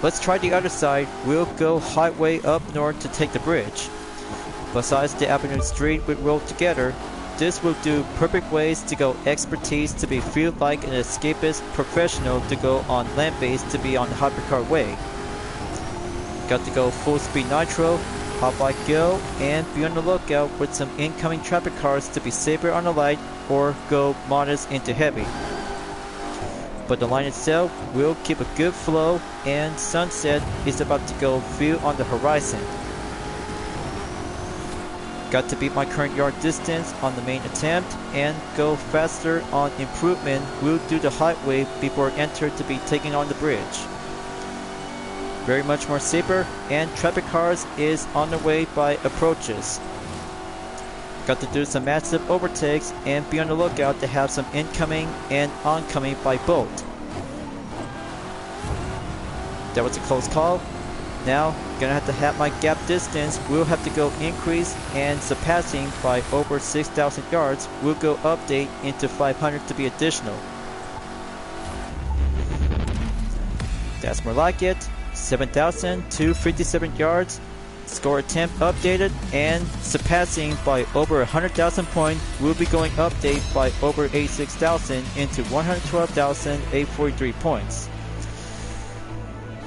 Let's try the other side. We'll go highway up north to take the bridge. Besides the Avenue Street we rolled together, this will do perfect ways to go expertise to be feel like an escapist professional to go on land base to be on the hypercar way. Got to go full speed nitro, hop like go, and be on the lookout with some incoming traffic cars to be safer on the light or go modest into heavy. But the line itself will keep a good flow and sunset is about to go view on the horizon. Got to beat my current yard distance on the main attempt and go faster on improvement. We'll do the highway before enter to be taking on the bridge. Very much more safer and traffic cars is on the way by approaches. Got to do some massive overtakes and be on the lookout to have some incoming and oncoming by bolt. That was a close call. Now, gonna have to have my gap distance. We'll have to go increase and surpassing by over 6,000 yards. We'll go update into 500 to be additional. That's more like it. 7,257 yards. Score attempt updated and surpassing by over 100,000 points. We'll be going update by over 86,000 into 112,843 points.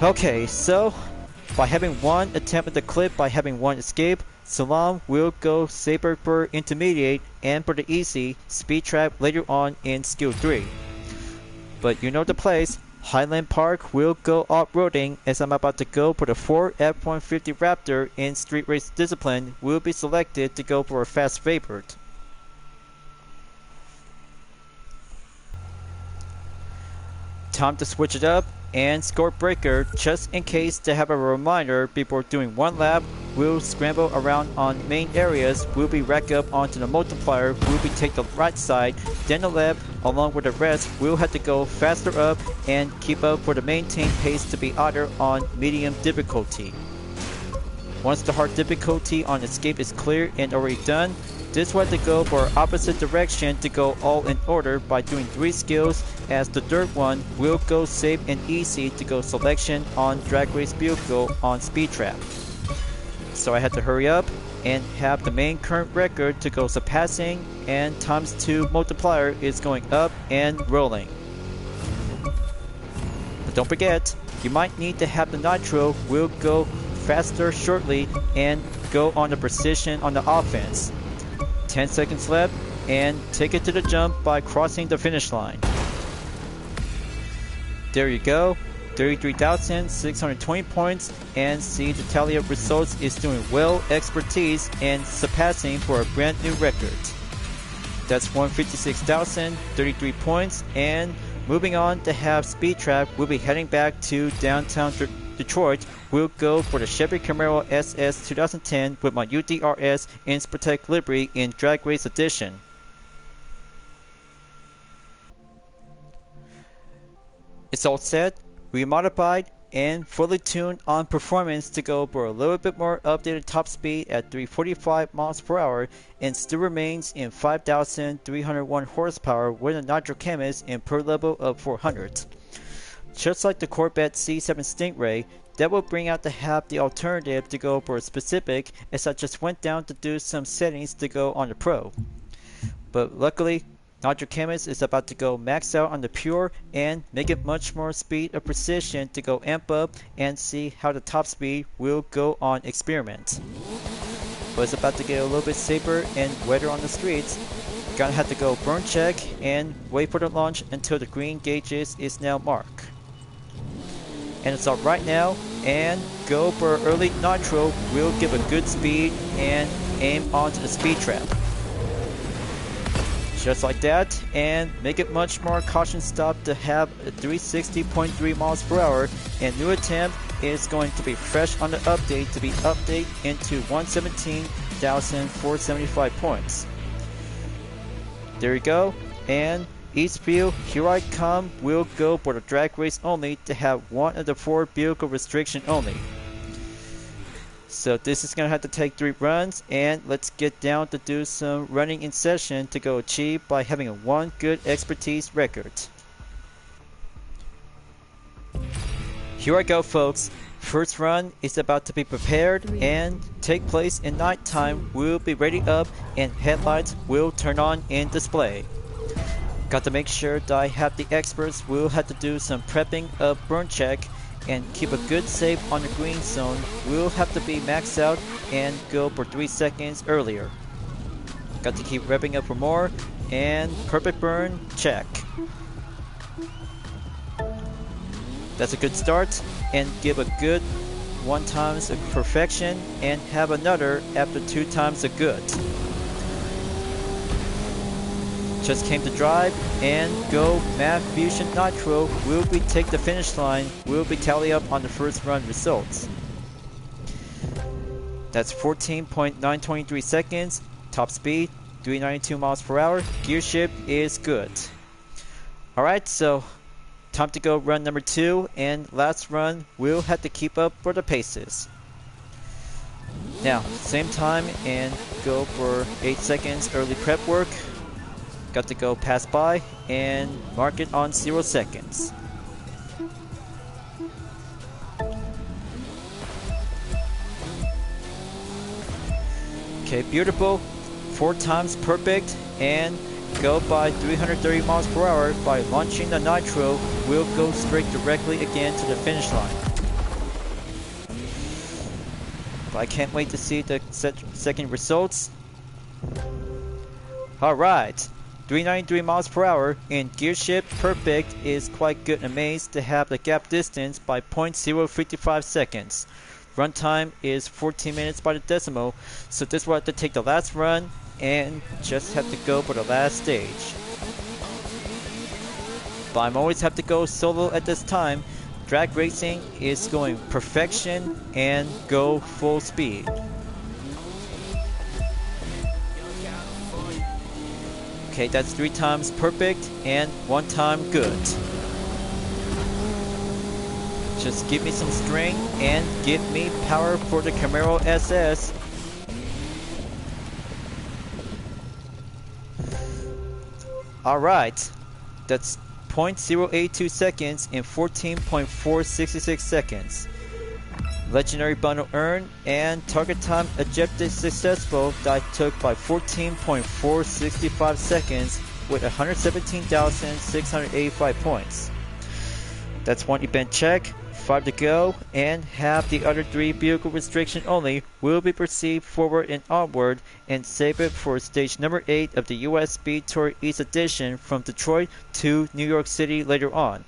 Okay, so by having one attempt at the clip, by having one escape, Salam will go saber for intermediate and for the easy speed trap later on in skill 3. But you know the place. Highland Park will go off-roading as I'm about to go for the 4 F-150 Raptor in Street Race Discipline will be selected to go for a fast favorite. Time to switch it up and score breaker just in case to have a reminder before doing one lap. We'll scramble around on main areas. We'll be rack up onto the multiplier. We'll be take the right side, then the left. Along with the rest, we'll have to go faster up and keep up for the maintained pace to be either on medium difficulty. Once the hard difficulty on escape is clear and already done, this will have to go for opposite direction to go all in order by doing 3 skills, as the third one will go safe and easy to go selection on drag race vehicle on speed trap. So I had to hurry up and have the main current record to go surpassing, and times 2 multiplier is going up and rolling. But don't forget, you might need to have the nitro will go faster shortly and go on the precision on the offense. 10 seconds left and take it to the jump by crossing the finish line. There you go, 33,620 points, and see the tally of results is doing well expertise and surpassing for a brand new record. That's 156,033 points, and moving on to have speed trap, we'll be heading back to downtown Detroit. We'll go for the Chevy Camaro SS 2010 with my UDRS Inspirtech livery in Drag Race Edition. It's all set, remodified, and fully tuned on performance to go for a little bit more updated top speed at 345 miles per hour and still remains in 5,301 horsepower with a Nitro Chemist in per level of 400. Just like the Corvette C7 Stingray, that will bring out to have the alternative to go for a specific, as I just went down to do some settings to go on the Pro. But luckily, Nitro Chemist is about to go max out on the Pure and make it much more speed of precision to go amp up and see how the top speed will go on experiment. But it's about to get a little bit safer and wetter on the streets. Gonna have to go burn check and wait for the launch until the green gauges is now marked. And it's up right now, and go for early nitro. We'll give a good speed and aim onto the speed trap. Just like that, and make it much more caution stop to have a 360.3 miles per hour, and new attempt is going to be fresh on the update to be update into 117,475 points. There you go, and Eastview, here I come, will go for the drag race only to have one of the 4 vehicle restriction only. So this is going to have to take 3 runs, and let's get down to do some running in session to go achieve by having a 1 good expertise record. Here I go, folks. First run is about to be prepared and take place in nighttime. We'll be ready up and headlights will turn on in display. Got to make sure that I have the experts. We'll have to do some prepping of burn check and keep a good save on the green zone. We'll have to be maxed out and go for 3 seconds earlier. Got to keep revving up for more and perfect burn check. That's a good start, and give a good 1 times of perfection and have another after 2 times a good. Just came to drive and go Math Fusion Nitro. Will we take the finish line? Will we tally up on the first run results? That's 14.923 seconds. Top speed 392 miles per hour. Gear shift is good. Alright, so time to go run number 2, and last run we'll have to keep up for the paces. Now, same time and go for 8 seconds early prep work. Got to go pass by and mark it on 0 seconds. Okay, beautiful. 4 times perfect and go by 330 miles per hour by launching the nitro. We'll go straight directly again to the finish line. But I can't wait to see the second results. Alright, 393 miles per hour and gear shift perfect is quite good. Amazed to have the gap distance by 0.055 seconds. Runtime is 14 minutes by the decimal, so this will have to take the last run and just have to go for the last stage. But I'm always have to go solo at this time. Drag racing is going perfection and go full speed. Okay, that's 3 times perfect and 1 time good. Just give me some string and give me power for the Camaro SS. Alright, that's 0.082 seconds in 14.466 seconds. Legendary bundle earned and target time ejected successful that I took by 14.465 seconds with 117,685 points. That's 1 event check, 5 to go, and have the other 3 vehicle restriction only will be proceed forward and onward and save it for stage number 8 of the US Speed Tour East Edition from Detroit to New York City later on.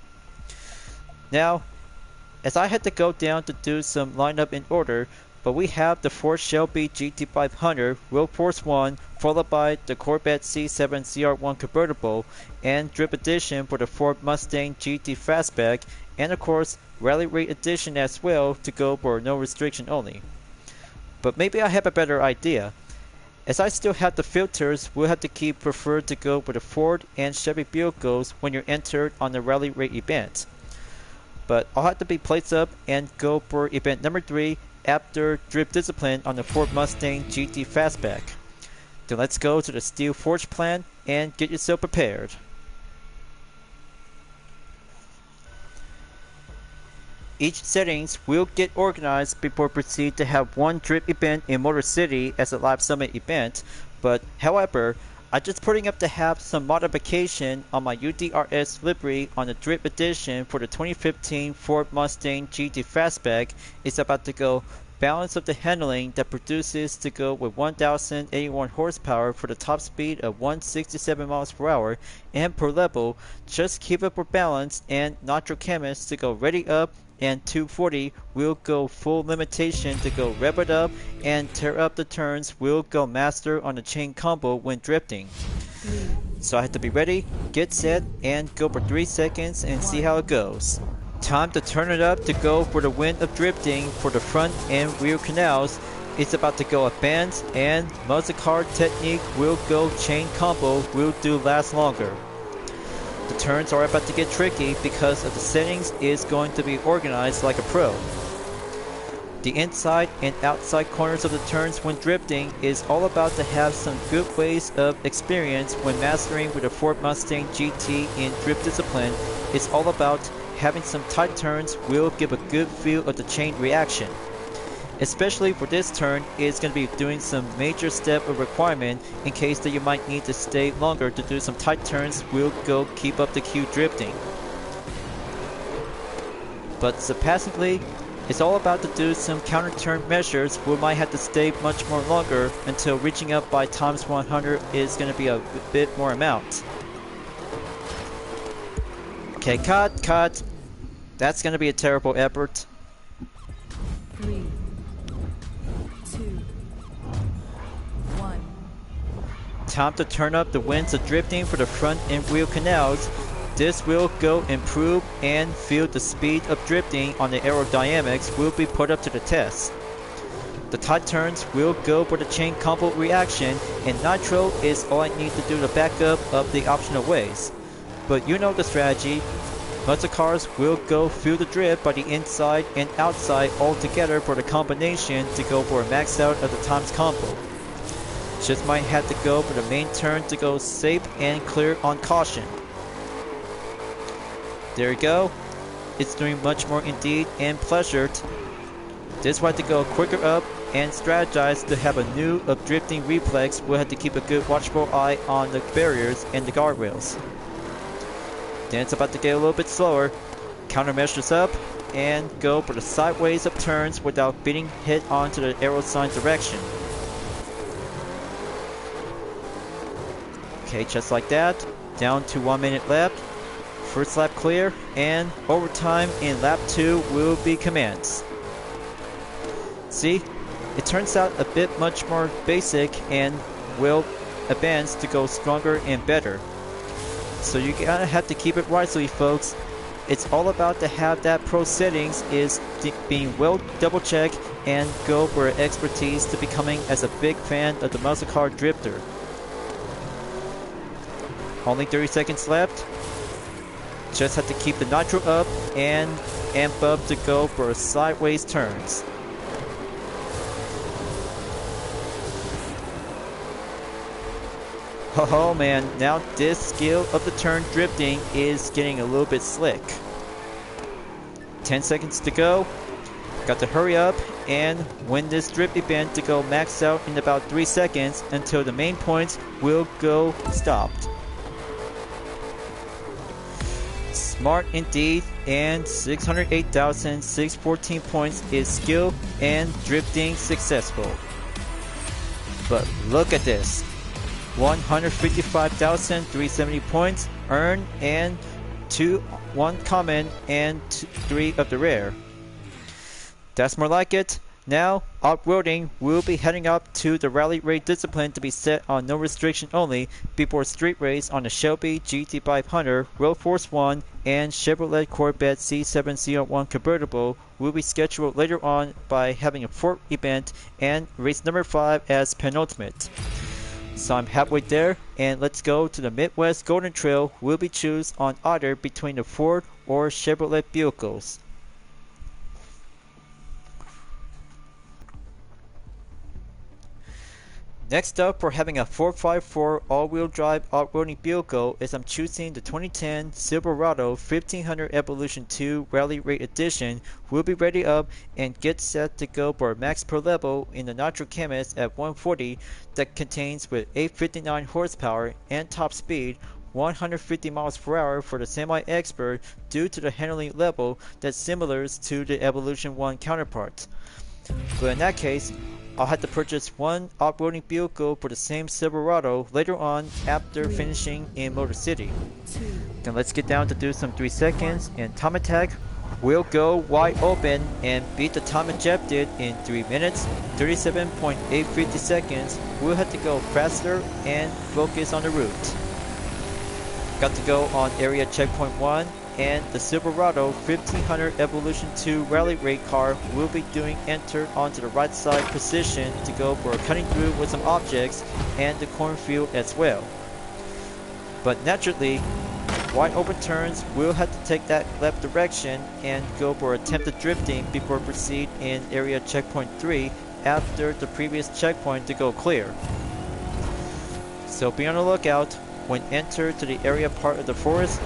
Now, as I had to go down to do some lineup in order, but we have the Ford Shelby GT500 Road Force 1 followed by the Corvette C7 CR1 convertible and Drip Edition for the Ford Mustang GT Fastback, and of course Rally Rate Edition as well to go for no restriction only. But maybe I have a better idea. As I still have the filters, we'll have to keep preferred to go with the Ford and Chevy vehicles when you're entered on the Rally Rate event. But I'll have to be placed up and go for event number 3 after Drip Discipline on the Ford Mustang GT Fastback. Then let's go to the Steel Forge plant and get yourself prepared. Each settings will get organized before proceed to have 1 drip event in Motor City as a live summit event, but however, I'm just putting up to have some modification on my UDRS livery on the Drip Edition for the 2015 Ford Mustang GT Fastback. It's about to go balance of the handling that produces to go with 1081 horsepower for the top speed of 167 miles per hour and per level. Just keep it for balance and Nitro Chemist to go ready up, and 240 will go full limitation to go rev it up and tear up the turns. Will go master on the chain combo when drifting. So I have to be ready, get set, and go for 3 seconds and see how it goes. Time to turn it up to go for the win of drifting for the front and rear canals. It's about to go advanced and muscle car technique will go chain combo will do last longer. The turns are about to get tricky because of the settings is going to be organized like a pro. The inside and outside corners of the turns when drifting is all about to have some good ways of experience when mastering with a Ford Mustang GT in Drip Discipline. It's all about having some tight turns will give a good feel of the chain reaction. Especially for this turn, it's going to be doing some major step of requirement in case that you might need to stay longer to do some tight turns. Will go keep up the Q drifting. But surpassingly, it's all about to do some counter turn measures. We might have to stay much more longer until reaching up by times 100 is going to be a bit more amount. Okay, cut. That's going to be a terrible effort. 3, 2, 1. Time to turn up the winds of drifting for the front and wheel canals. This will go improve and feel the speed of drifting on the aerodynamics will be put up to the test. The tight turns will go for the chain combo reaction, and nitro is all I need to do to back up of the optional ways. But you know the strategy. Muscle cars will go feel the drift by the inside and outside all together for the combination to go for a max out of the times combo. Just might have to go for the main turn to go safe and clear on caution. There you go. It's doing much more indeed and pleasured. This way to go quicker up and strategize to have a new of drifting reflex. We'll have to keep a good watchful eye on the barriers and the guardrails. Then it's about to get a little bit slower. Countermeasures up and go for the sideways of turns without being hit onto the arrow sign direction. Okay, just like that. Down to 1 minute left. First lap clear, and overtime in lap 2 will be commenced. See, it turns out a bit much more basic and will advance to go stronger and better. So you gotta have to keep it wisely, folks. It's all about to have that pro settings is being well double checked and go for expertise to becoming as a big fan of the muscle car drifter. Only 30 seconds left. Just have to keep the nitro up and amp up to go for sideways turns. Oh man, now this skill of the turn drifting is getting a little bit slick. 10 seconds to go. Got to hurry up and win this drift event to go max out in about 3 seconds until the main points will go stopped. Smart indeed, and 608,614 points is skill and drifting successful. But look at this. 155,370 points earned and 1 common and 3 of the rare. That's more like it. Now, off-roading will be heading up to the rally raid discipline to be set on no restriction only before street race on the Shelby GT500, Road Force 1, and Chevrolet Corvette C701 convertible will be scheduled later on by having a 4th event and race number 5 as penultimate. So I'm halfway there, and let's go to the Midwest Golden Trail. Will be choose on either between the Ford or Chevrolet vehicles. Next up, for having a 4x4 all-wheel drive off-roading vehicle is I'm choosing the 2010 Silverado 1500 Evolution 2 Rally Raid Edition. Will be ready up and get set to go for max per level in the Nitro Chemist at 140 that contains with 859 horsepower and top speed 150 miles per hour for the semi-expert due to the handling level that's similar to the Evolution 1 counterpart. But in that case, I'll have to purchase one off-roading vehicle for the same Silverado later on after finishing in Motor City. Then let's get down to do some 3 seconds, and time attack will go wide open and beat the time ejected in 3 minutes, 37.850 seconds. We'll have to go faster and focus on the route. Got to go on area checkpoint 1. And the Silverado 1500 Evolution 2 Rally Raid car will be doing enter onto the right side position to go for cutting through with some objects and the cornfield as well. But naturally, wide open turns will have to take that left direction and go for attempted drifting before proceed in area checkpoint 3 after the previous checkpoint to go clear. So be on the lookout when enter to the area part of the forest.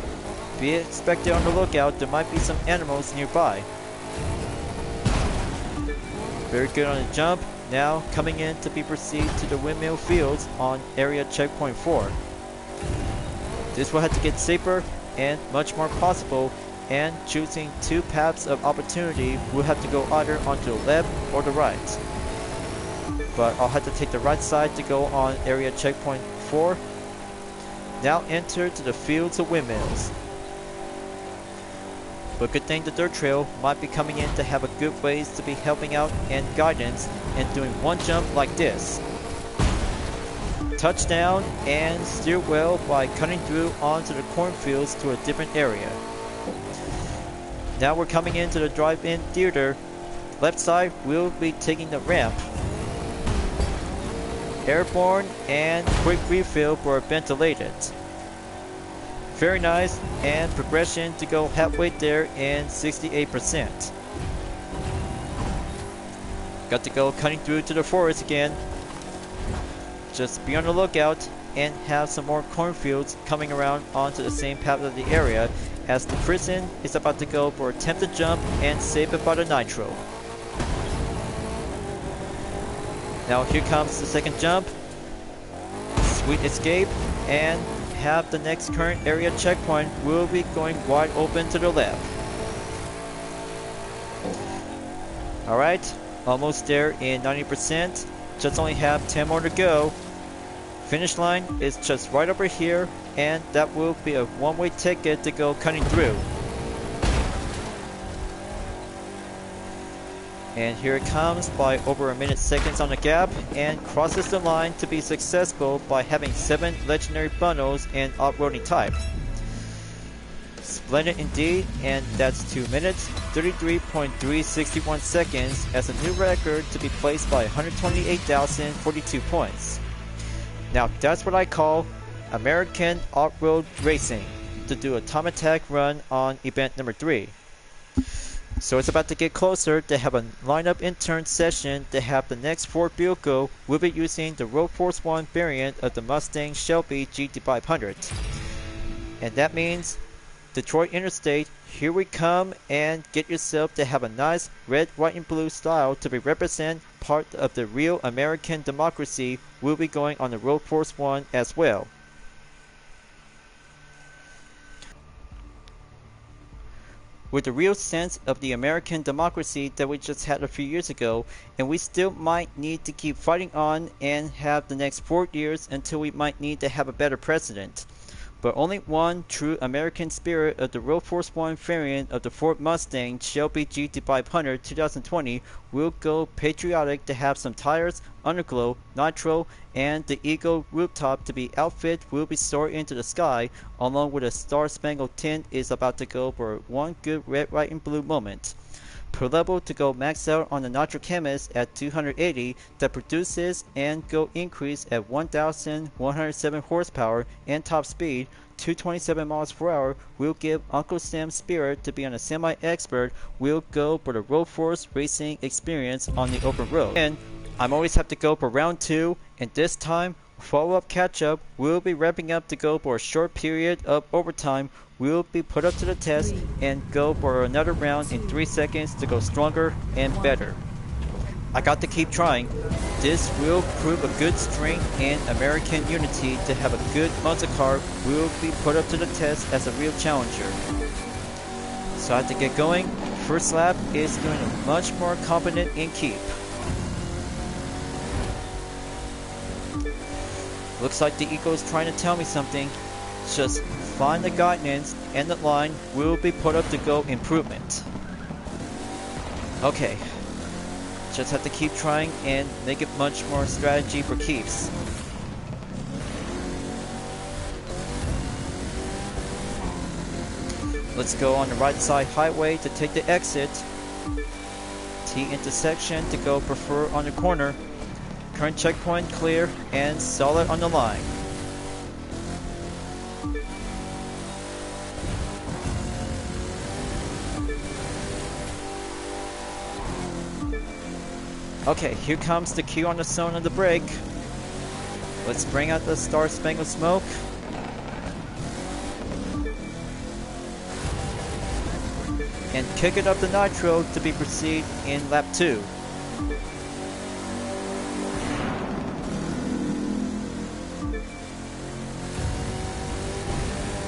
be expected on the lookout, there might be some animals nearby. Very good on the jump. Now coming in to be proceed to the windmill fields on area checkpoint 4. This will have to get safer and much more possible, and choosing two paths of opportunity, we'll have to go either onto the left or the right. But I'll have to take the right side to go on area checkpoint 4. Now enter to the fields of windmills. But good thing the dirt trail might be coming in to have a good ways to be helping out and guidance and doing one jump like this. Touchdown and steer well by cutting through onto the cornfields to a different area. Now we're coming into the drive-in theater. Left side we'll be taking the ramp. Airborne and quick refill for ventilated. Very nice, and progression to go halfway there in 68%. Got to go cutting through to the forest again. Just be on the lookout and have some more cornfields coming around onto the same path of the area as the prison is about to go for attempted jump and save it by the nitro. Now here comes the second jump. Sweet escape, and have the next current area checkpoint will be going wide open to the left. Alright, almost there in 90%. Just only have 10 more to go. Finish line is just right over here, and that will be a one-way ticket to go cutting through. And here it comes by over a minute seconds on the gap, and crosses the line to be successful by having 7 legendary bundles and off-roading type. Splendid indeed, and that's 2 minutes, 33.361 seconds as a new record to be placed by 128,042 points. Now that's what I call American off-road racing, to do a time attack run on event number 3. So it's about to get closer to have a lineup intern session to have the next Ford vehicle. We'll be using the Road Force 1 variant of the Mustang Shelby GT500. And that means Detroit Interstate, here we come, and get yourself to have a nice red, white, and blue style to be represent part of the real American democracy. We'll be going on the Road Force 1 as well. With the real sense of the American democracy that we just had a few years ago, and we still might need to keep fighting on and have the next 4 years until we might need to have a better president. But only one true American spirit of the Road Force 1 variant of the Ford Mustang Shelby GT500 2020 will go patriotic to have some tires, underglow, nitro, and the Eagle rooftop to be outfit will be soared into the sky, along with a star-spangled tint is about to go for one good red, white, and blue moment. Per level to go max out on the Nitro Chemist at 280 that produces and go increase at 1,107 horsepower and top speed 227 miles per hour will give Uncle Sam's spirit to be on a semi-expert will go for the Road Force racing experience on the open road. And I'm always have to go for round 2, and this time follow-up catch-up will be wrapping up to go for a short period of overtime. We'll be put up to the test and go for another round in 3 seconds to go stronger and better. I got to keep trying. This will prove a good strength and American unity to have a good muscle car will be put up to the test as a real challenger. So I have to get going. First lap is doing much more confident in keep. Looks like the Eagle is trying to tell me something. Just find the guidance and the line will be put up to go improvement. Okay. Just have to keep trying and make it much more strategy for keeps. Let's go on the right side highway to take the exit. T intersection to go prefer on the corner. Current checkpoint clear and solid on the line. Okay, here comes the cue on the zone of the brake. Let's bring out the Star Spangled Smoke. and kick it up the nitro to be proceed in lap 2.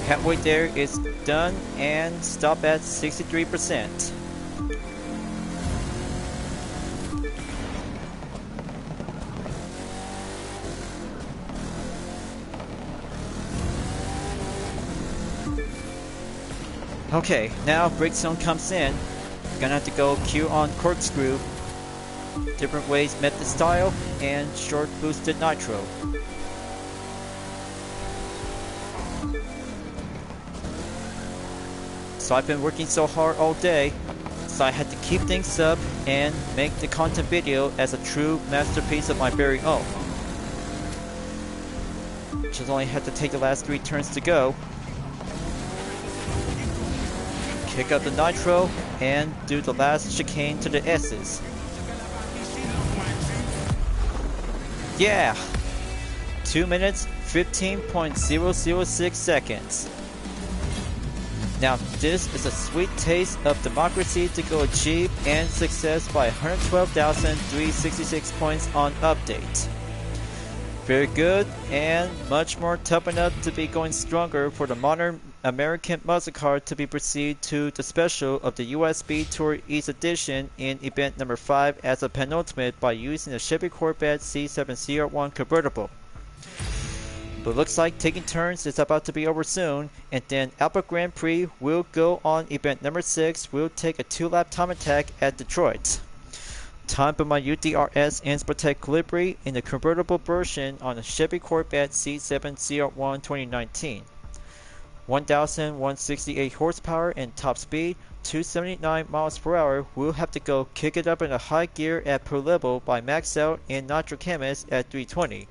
Halfway there is done and stop at 63%. Okay, now brake zone comes in. Gonna have to go Q on corkscrew, different ways method style, and short boosted nitro. So I've been working so hard all day, so I had to keep things up and make the content video as a true masterpiece of my very own. Just only had to take the last 3 turns to go. Kick up the nitro and do the last chicane to the S's. Yeah! 2 minutes, 15.006 seconds. Now this is a sweet taste of democracy to go achieve and success by 112,366 points on update. Very good, and much more toughen up to be going stronger for the modern American muscle car to be proceed to the special of the USB Tour East Edition in event number 5 as a penultimate by using the Chevy Corvette C7CR1 convertible. But looks like taking turns is about to be over soon, and then Alpha Grand Prix will go on event number 6. We'll take a 2-lap time attack at Detroit. Time for my UDRS Inspirtech Colibri in the convertible version on the Chevy Corvette C7CR1 2019. 1,168 horsepower and top speed, 279 miles per hour. We'll have to go kick it up in a high gear at pro level by max out in Nitro Chemist at 320.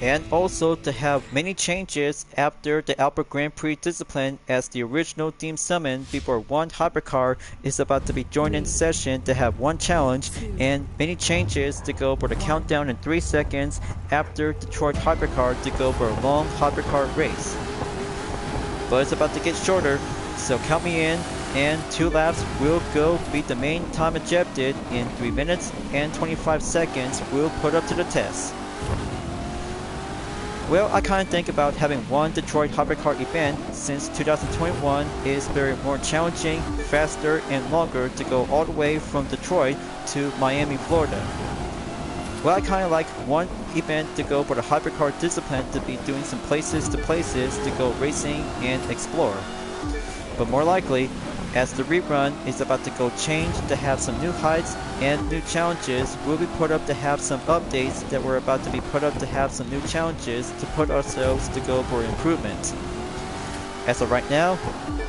And also to have many changes after the Albert Grand Prix discipline, as the original theme summon before one hypercar is about to be joined in session to have one challenge, and many changes to go for the countdown in 3 seconds after Detroit hypercar to go for a long hypercar race. But it's about to get shorter, so count me in, and 2 laps will go beat the main time ejected in 3 minutes and 25 seconds will put up to the test. Well, I kinda think about having one Detroit hypercar event, since 2021 is very more challenging, faster, and longer to go all the way from Detroit to Miami, Florida. Well, I kinda like one event to go for the hypercar discipline to be doing some places to go racing and explore. But more likely, as the rerun is about to go change to have some new heights and new challenges, we'll be put up to have some updates that we're about to be put up to have some new challenges to put ourselves to go for improvement. As of right now,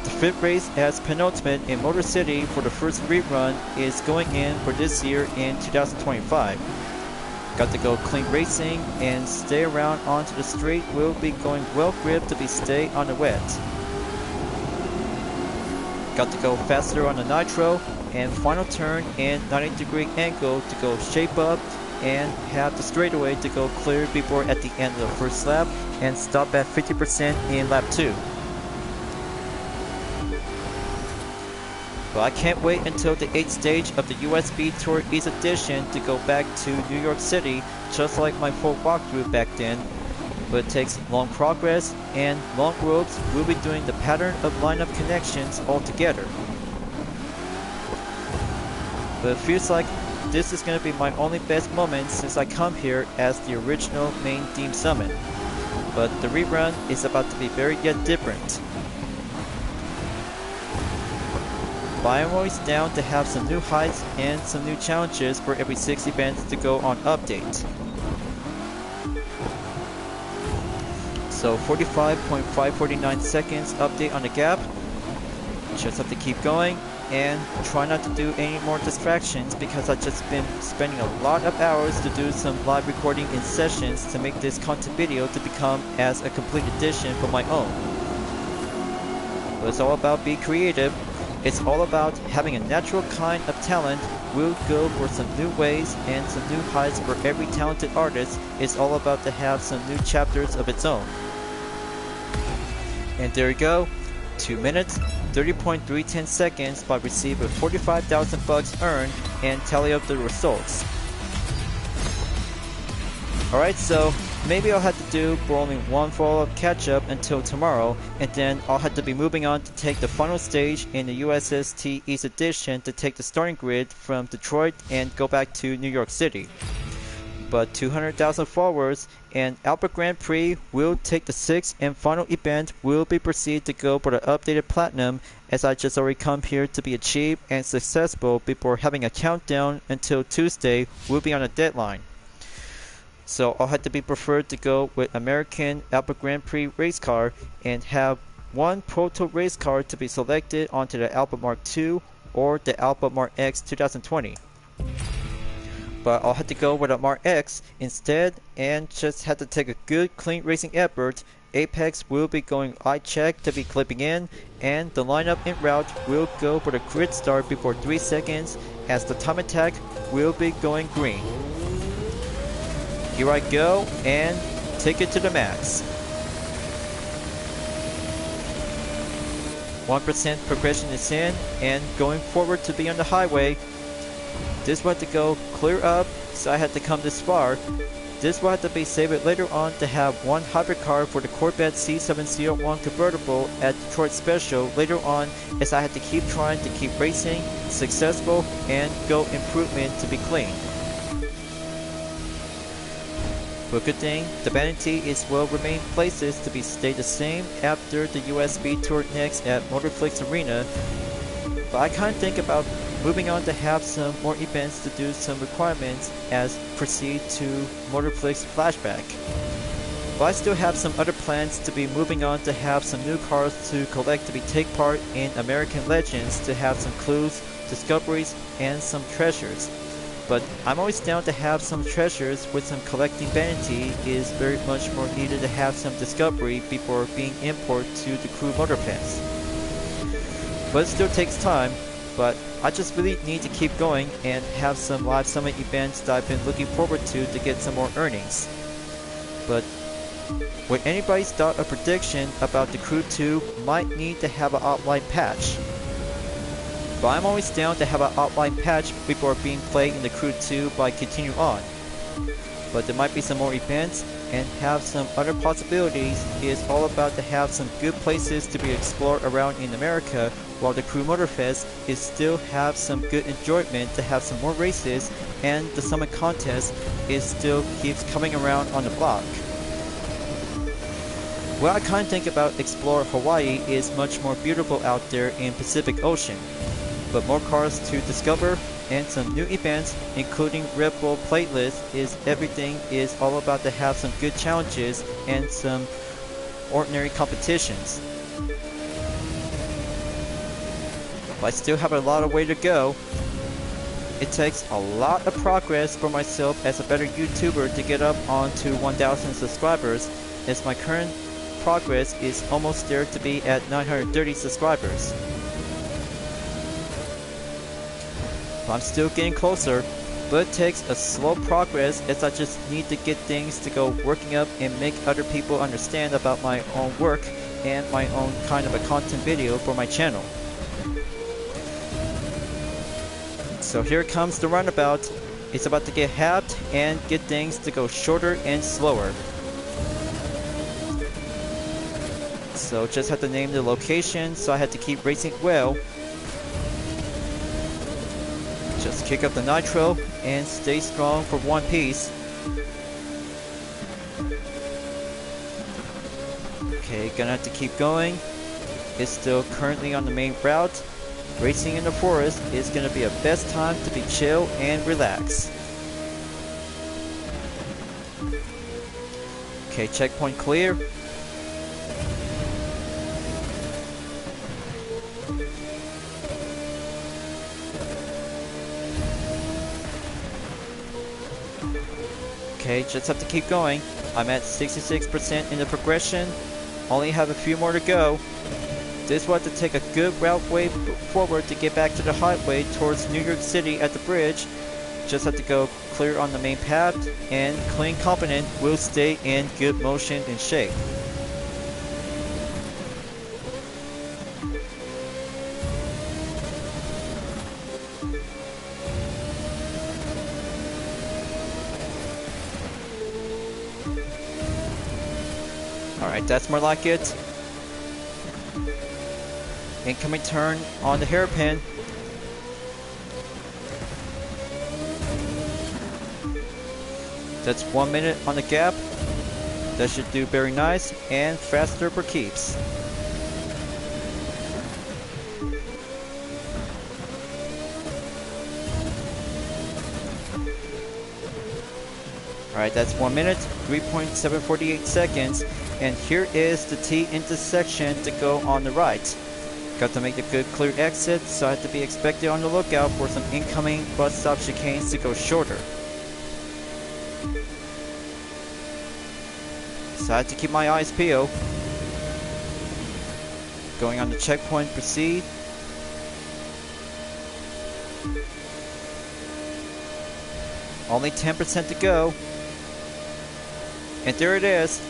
the 5th race as penultimate in Motor City for the first rerun is going in for this year in 2025. Got to go clean racing and stay around onto the street. We'll be going well gripped to be stay on the wet. Got to go faster on the nitro, and final turn in 90-degree angle to go shape up and have the straightaway to go clear before at the end of the first lap and stop at 50% in lap 2. But I can't wait until the 8th stage of the USB Tour East Edition to go back to New York City, just like my full walkthrough back then. But it takes long progress and long ropes. We'll be doing the pattern of lineup connections all together. But it feels like this is going to be my only best moment since I come here as the original main theme summon. But the rerun is about to be very yet different. But I'm always down to have some new heights and some new challenges for every 6 events to go on update. So 45.549 seconds update on the gap. Just have to keep going and try not to do any more distractions, because I've just been spending a lot of hours to do some live recording in sessions to make this content video to become as a complete edition for my own. But it's all about being creative. It's all about having a natural kind of talent. We'll go for some new ways and some new heights for every talented artist. It's all about to have some new chapters of its own. And there you go, 2 minutes, 30.310 seconds by receiving 45,000 bucks earned and tally up the results. Alright, so maybe I'll have to do for only one follow-up catch-up until tomorrow, and then I'll have to be moving on to take the final stage in the USST East Edition to take the starting grid from Detroit and go back to New York City. But 200,000 followers and Alpha Grand Prix will take the 6th and final event will be proceed to go for the updated Platinum, as I just already come here to be achieved and successful before having a countdown until Tuesday will be on a deadline. So I'll have to be preferred to go with American Alpha Grand Prix race car and have one Proto race car to be selected onto the Alpha Mark II or the Alpha Mark X 2020. But I'll have to go with a Mark X instead and just have to take a good clean racing effort. Apex will be going eye check to be clipping in, and the lineup en route will go for the grid start before 3 seconds as the time attack will be going green. Here I go and take it to the max. 1% progression is in and going forward to be on the highway. This will have to go clear up, so I had to come this far. This will have to be saved later on to have one hybrid car for the Corvette C701 convertible at Detroit Special later on, as I had to keep trying to keep racing, successful, and go improvement to be clean. But good thing, the vanity is will remain places to be stay the same after the USB Tour next at Motorflix Arena. But I kind of think about moving on to have some more events to do some requirements as proceed to Motorflix Flashback. But I still have some other plans to be moving on to have some new cars to collect to be take part in American Legends to have some clues, discoveries, and some treasures. But I'm always down to have some treasures with some collecting vanity is very much more needed to have some discovery before being imported to the Crew Motor Pass. But it still takes time, but I just really need to keep going and have some live summit events that I've been looking forward to get some more earnings. But would anybody's thought a prediction about the Crew 2 might need to have an outline patch? But I'm always down to have an outline patch before being played in the Crew 2 by continue on. But there might be some more events and have some other possibilities. It is all about to have some good places to be explored around in America, while the Crew Motorfest is still have some good enjoyment to have some more races, and the summit contest is still keeps coming around on the block. What I kind of think about explore Hawaii is much more beautiful out there in Pacific Ocean. But more cars to discover and some new events, including Red Bull playlist, is everything is all about to have some good challenges and some ordinary competitions. But I still have a lot of way to go. It takes a lot of progress for myself as a better YouTuber to get up onto 1,000 subscribers, as my current progress is almost there to be at 930 subscribers. I'm still getting closer, but it takes a slow progress as I just need to get things to go working up and make other people understand about my own work and my own kind of a content video for my channel. So here comes the roundabout. It's about to get halved and get things to go shorter and slower. So just have to name the location, so I had to keep racing well. Just kick up the nitro and stay strong for one piece. Okay, gonna have to keep going. It's still currently on the main route. Racing in the forest is gonna be a best time to be chill and relax. Okay, checkpoint clear. Okay, just have to keep going. I'm at 66% in the progression. Only have a few more to go. This will have to take a good route way forward to get back to the highway towards New York City at the bridge. Just have to go clear on the main path, and clean competent will stay in good motion and shape. Alright, that's more like it. Incoming turn on the hairpin. That's 1 minute on the gap. That should do very nice and faster for keeps. Alright, that's 1 minute, 3.748 seconds. And here is the T intersection to go on the right. Got to make a good clear exit, so I have to be expected on the lookout for some incoming bus stop chicanes to go shorter. So I have to keep my eyes peeled. Going on the checkpoint, proceed. Only 10% to go. And there it is.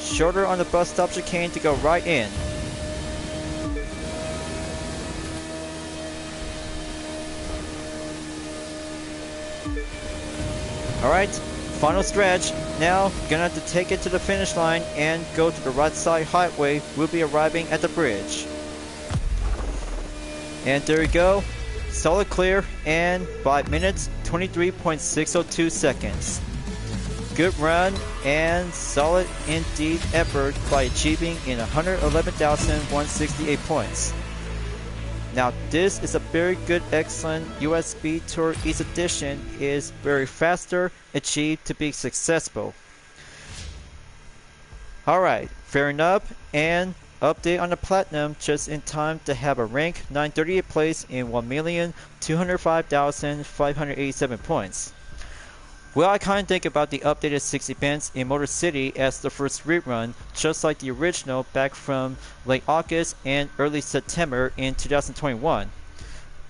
Shorter on the bus stop chicane to go right in. Alright, final stretch. Now, gonna have to take it to the finish line and go to the right side highway. We'll be arriving at the bridge. And there we go. Solid clear and 5 minutes, 23.602 seconds. Good run and solid indeed effort by achieving in 111,168 points. Now this is a very good, excellent USB Tour East Edition. Is very faster, achieved to be successful. Alright, fair enough, and update on the Platinum just in time to have a rank 938 place in 1,205,587 points. Well, I kinda think about the updated 6 events in Motor City as the first rerun, just like the original back from late August and early September in 2021.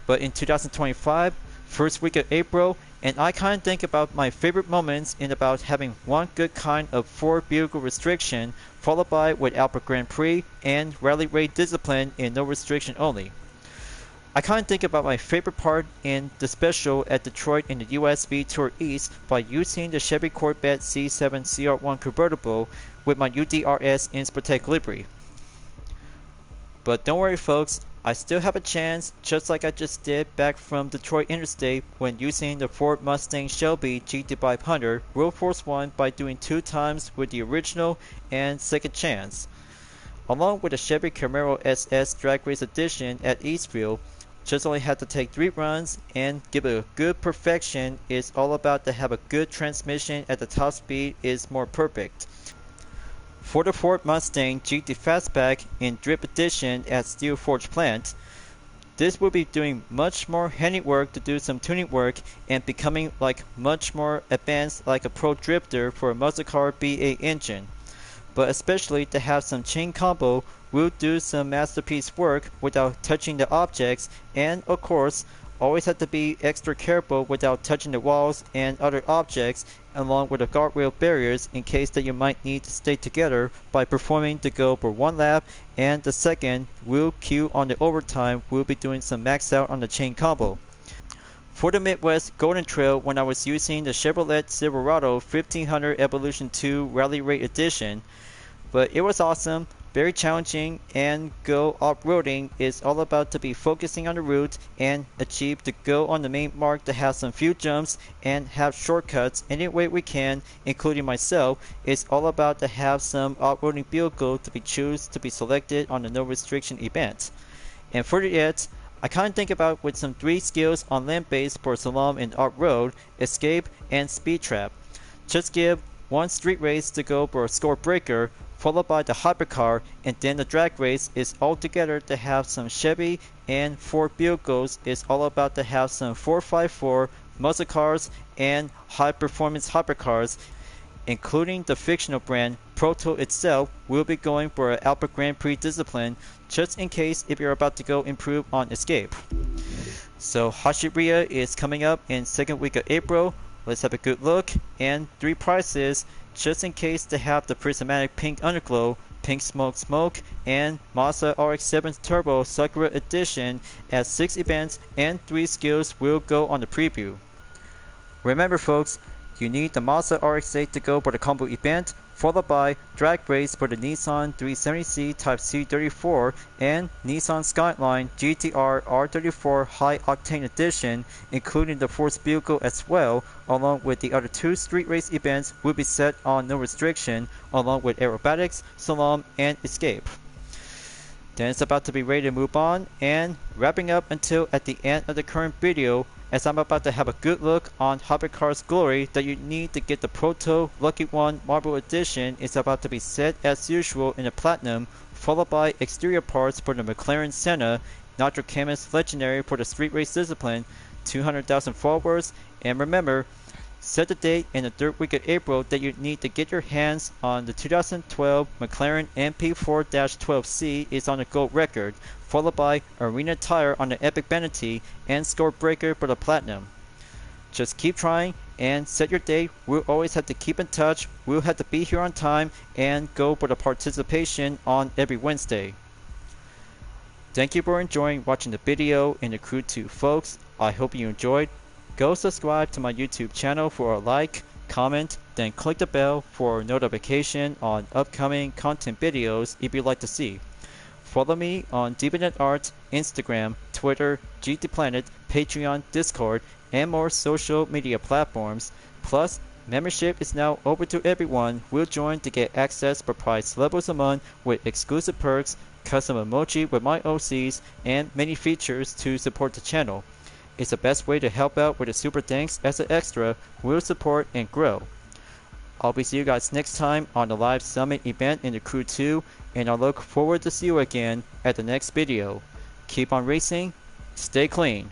But in 2025, first week of April, and I kinda think about my favorite moments in about having one good kind of 4 vehicle restriction, followed by with Albert Grand Prix and Rally Raid Discipline in no restriction only. I kinda think about my favorite part in the special at Detroit in the USB Tour East by using the Chevy Corvette C7 CR1 convertible with my UDRS Inspirtech livery. But don't worry folks, I still have a chance, just like I just did back from Detroit Interstate when using the Ford Mustang Shelby GT500 World Force 1 by doing 2 times with the original and second chance. Along with the Chevy Camaro SS Drag Race Edition at Eastville, just only had to take 3 runs and give it a good perfection. It's all about to have a good transmission at the top speed is more perfect. For the Ford Mustang GT Fastback in Drip Edition at Steel Forge plant, this will be doing much more handiwork to do some tuning work and becoming like much more advanced like a pro drifter for a muscle car B8 engine. But especially to have some chain combo, we'll do some masterpiece work without touching the objects, and of course always have to be extra careful without touching the walls and other objects, along with the guardrail barriers in case that you might need to stay together by performing to go for 1 lap, and the second we'll queue on the overtime. We'll be doing some max out on the chain combo. For the Midwest Golden Trail, when I was using the Chevrolet Silverado 1500 Evolution 2 Rally Raid Edition, but it was awesome, very challenging, and go off-roading is all about to be focusing on the route and achieve to go on the main mark to have some few jumps and have shortcuts any way we can, including myself. It's all about to have some off-roading vehicle to be choose to be selected on the no restriction event. And for it, I kinda think about with some 3 skills on land base for slalom and off-road, escape, and speed trap. Just give 1 street race to go for a score breaker, followed by the hypercar, and then the drag race is all together to have some Chevy and Ford vehicles. Is all about to have some 4x4 muscle cars and high performance hypercars, including the fictional brand Proto itself. Will be going for an Albert Grand Prix discipline, just in case if you're about to go improve on escape. So Hashiria is coming up in 2nd week of April. Let's have a good look, and 3 prizes just in case to have the prismatic pink underglow Pink Smoke Smoke, and Mazda RX-7 Turbo Sakura Edition, as 6 events and 3 skills will go on the preview. Remember folks, you need the Mazda RX-8 to go for the combo event, followed by Drag Race for the Nissan 370Z Type C34 and Nissan Skyline GTR R34 High Octane Edition, including the Force vehicle as well, along with the other 2 street race events will be set on no restriction, along with Aerobatics, Slalom, and Escape. Then it's about to be ready to move on, and wrapping up until at the end of the current video, as I'm about to have a good look on Hypercar's glory that you need to get the Proto Lucky One Marble Edition is about to be set as usual in the Platinum, followed by exterior parts for the McLaren Senna, Nitro Camus Legendary for the Street Race Discipline, 200,000 followers, and remember, set the date in the 3rd week of April that you need to get your hands on the 2012 McLaren MP4-12C is on the gold record, followed by Arena Tire on the Epic Vanity and Score Breaker for the Platinum. Just keep trying and set your date. We'll always have to keep in touch. We'll have to be here on time and go for the participation on every Wednesday. Thank you for enjoying watching the video in the Crew 2 folks. I hope you enjoyed. Go subscribe to my YouTube channel for a like, comment, then click the bell for notification on upcoming content videos if you'd like to see. Follow me on DeviantArt, Instagram, Twitter, GT Planet, Patreon, Discord, and more social media platforms. Plus, membership is now open to everyone. We'll join to get access for price levels a month with exclusive perks, custom emoji with my OCs, and many features to support the channel. It's the best way to help out with a super thanks as an extra will support and grow. I'll be seeing you guys next time on the live summit event in the Crew 2, and I look forward to see you again at the next video. Keep on racing, stay clean.